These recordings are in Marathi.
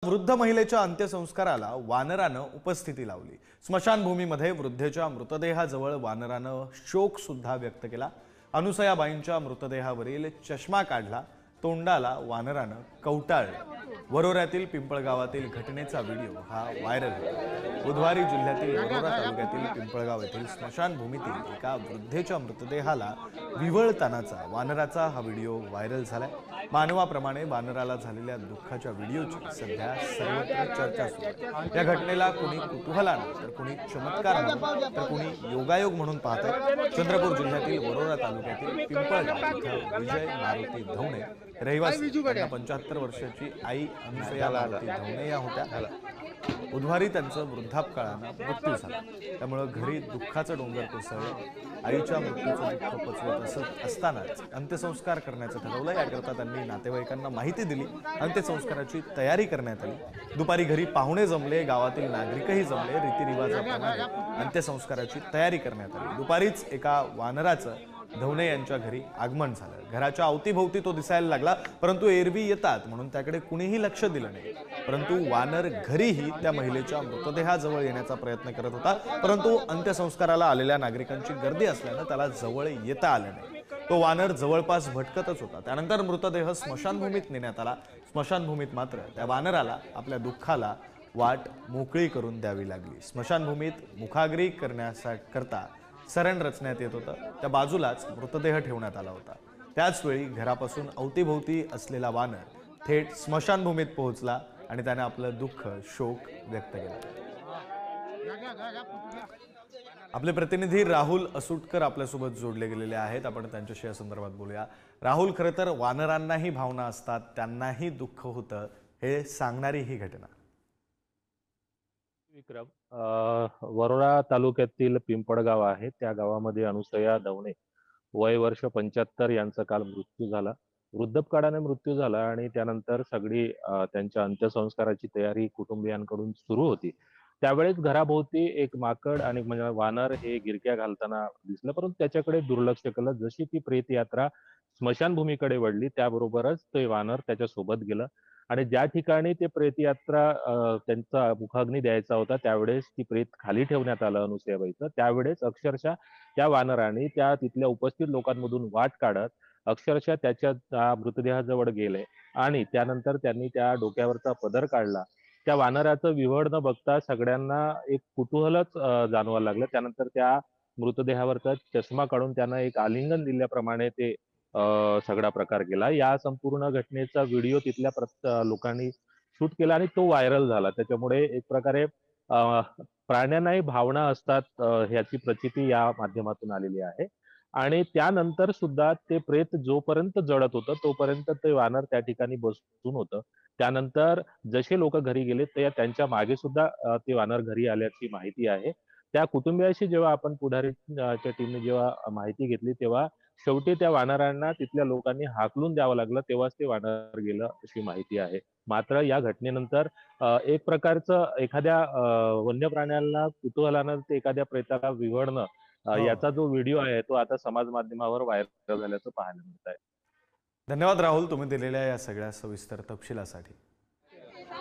वृद्ध महिलेच्या अंत्यसंस्काराला वानरानं उपस्थिती लावली। स्मशानभूमीमध्ये वृद्धेच्या मृतदेहाजवळ वानरानं शोक सुद्धा व्यक्त केला। अनुसयाबाईंच्या मृतदेहावरील चष्मा काढला, तोंडाला वानरानं कवटाळलं। वरोऱ्यातील पिंपळगावातील घटनेचा व्हिडिओ हा व्हायरल झाला। बुधवारी जिल्ह्यातील वरोरा तालुक्यातील पिंपळगाव येथील स्मशानभूमीतील एका वृद्धेच्या मृतदेहाला विवळतानाचा वानराचा हा व्हिडिओ व्हायरल झालाय। मानवाप्रमाणे वानराला झालेल्या दुःखाच्या व्हिडिओची सध्या सर्वत्र चर्चा सुरू आहे। या घटनेला कोणी कुतूहलानं तर कोणी चमत्कार म्हणून तर कोणी योगायोग म्हणून पाहतंय। चंद्रपूर जिल्ह्यातील वरोरा तालुक्यातील पिंपळगाव इथं विजय मारुती धवणे रहिवासी 75 वर्षाची आई अनुसया मारुती धवणे या होत्या। बुधवारी त्यांचं वृद्धापकाळानं मृत्यू झाला, त्यामुळे घरी दुःखाचं डोंगर कोसळलं। आईच्या मृत्यूचं दुःख पचवत असतानाच अंत्यसंस्कार करण्याचं ठरवलं। याकरता त्यांनी नातेवाईकांना माहिती दिली। अंत्यसंस्काराची तयारी करण्यात आली। दुपारी घरी पाहुणे जमले, गावातील नागरिकही जमले। रीतिरिवाजाप्रमाणे अंत्यसंस्काराची तयारी करण्यात आली। दुपारीच एका वानराचं धवणे यांच्या घरी आगमन झालं। घराच्या अवतीभोवती तो दिसायला लागला, परंतु एरवी येतात म्हणून त्याकडे कुणीही लक्ष दिलं नाही। परंतु वानर घरीही त्या महिलेच्या मृतदेहाजवळ येण्याचा प्रयत्न करत होता, परंतु अंत्यसंस्काराला आलेल्या नागरिकांची गर्दी असल्यानं त्याला जवळ येता आलं नाही। तो वानर जवळपास भटकतच होता। त्यानंतर मृतदेह स्मशानभूमीत नेण्यात आला। स्मशानभूमीत मात्र त्या वानराला आपल्या दुःखाला वाट मोकळी करून द्यावी लागली। स्मशानभूमीत मुखाग्री करण्याकरता सरण रचण्यात येत होतं, त्या बाजूलाच मृतदेह ठेवण्यात आला होता। त्याच वेळी घरापासून अवतीभोवती असलेला वानर थेट स्मशानभूमीत पोहोचला आणि त्याने आपलं दुःख शोक व्यक्त केला। आपले प्रतिनिधी राहुल असुटकर आपल्यासोबत जोडले गेलेले आहेत। आपण त्यांच्याशी या संदर्भात बोलूया। राहुल, खरं तर वानरांनाही भावना असतात, त्यांनाही दुःख होतं, हे सांगणारी ही घटना। विक्रम, वरोरा तालुक्यातील पिंपळगाव आहे, त्या गावामध्ये अनुसया धवणे वय वर्ष 75 यांचा काल मृत्यू झाला। वृद्धपकाळाने मृत्यू झाला आणि त्यानंतर सगळी त्यांच्या अंत्यसंस्काराची तयारी कुटुंबियांकडून सुरू होती। त्यावेळेस घराभोवती एक माकड आणि म्हणजे वानर हे गिरक्या घालताना दिसलं, परंतु त्याच्याकडे दुर्लक्ष केलं। जशी ती प्रेतयात्रा स्मशानभूमीकडे वळली, त्याबरोबरच ते वानर त्याच्यासोबत गेलं आणि ज्या ठिकाणी ते प्रेतयात्रा त्यांचा मुखाग्नी द्यायचा होता, त्यावेळेस ती प्रेत खाली ठेवण्यात आलं अनुसयाबाईचं। त्यावेळेस अक्षरशः त्या वानराने त्या तिथल्या उपस्थित लोकांमधून वाट काढत अक्षरशः त्याच्या मृतदेहाजवळ गेले आणि त्यानंतर त्यांनी त्या डोक्यावरचा पदर काढला। त्या वानराचं विव्हळ न बघता सगळ्यांना एक कुतूहलच जाणवायला लागलं। त्यानंतर त्या मृतदेहावरचा चष्मा काढून त्यांना एक आलिंगन दिल्याप्रमाणे ते सगळा प्रकार केला। या संपूर्ण घटनेचा व्हिडिओ तिथल्या लोकांनी शूट केला आणि तो व्हायरल झाला। त्याच्यामुळे एक प्रकारे प्राण्यांनाही भावना असतात, ह्याची प्रचिती या माध्यमातून आलेली आहे। आणि त्यानंतर सुद्धा ते प्रेत जोपर्यंत जळत होतं तोपर्यंत ते वानर त्या ठिकाणी बसून होतं। त्यानंतर जसे लोक घरी गेले ते त्यांच्या मागे सुद्धा ते वानर घरी आल्याची माहिती आहे। त्या कुटुंबियाशी जेव्हा आपण पुढारीच्या टीमने जेव्हा माहिती घेतली, तेव्हा शेवटी त्या वानरांना तिथल्या लोकांनी हाकलून द्यावं लागलं, तेव्हाच ते वानर गेलं अशी माहिती आहे। मात्र या घटनेनंतर एक प्रकारचं एखाद्या वन्य प्राण्याला कुतूहलानं ते एखाद्या प्रेताला विव्हळणं, याचा जो व्हिडिओ आहे तो आता समाज माध्यमावर व्हायरल झाल्याचं पाहायला मिळत आहे। धन्यवाद राहुल, तुम्ही दिलेल्या या सगळ्या सविस्तर तपशिलासाठी।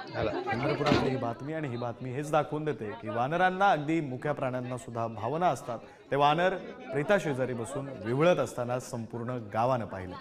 चंद्रपुरातली ही बातमी आणि ही बातमी हेच दाखवून देते की वानरांना, अगदी मुक्या प्राण्यांना सुद्धा भावना असतात। ते वानर प्रेताशेजारी बसून विव्हळत असताना संपूर्ण गावानं पाहिलं।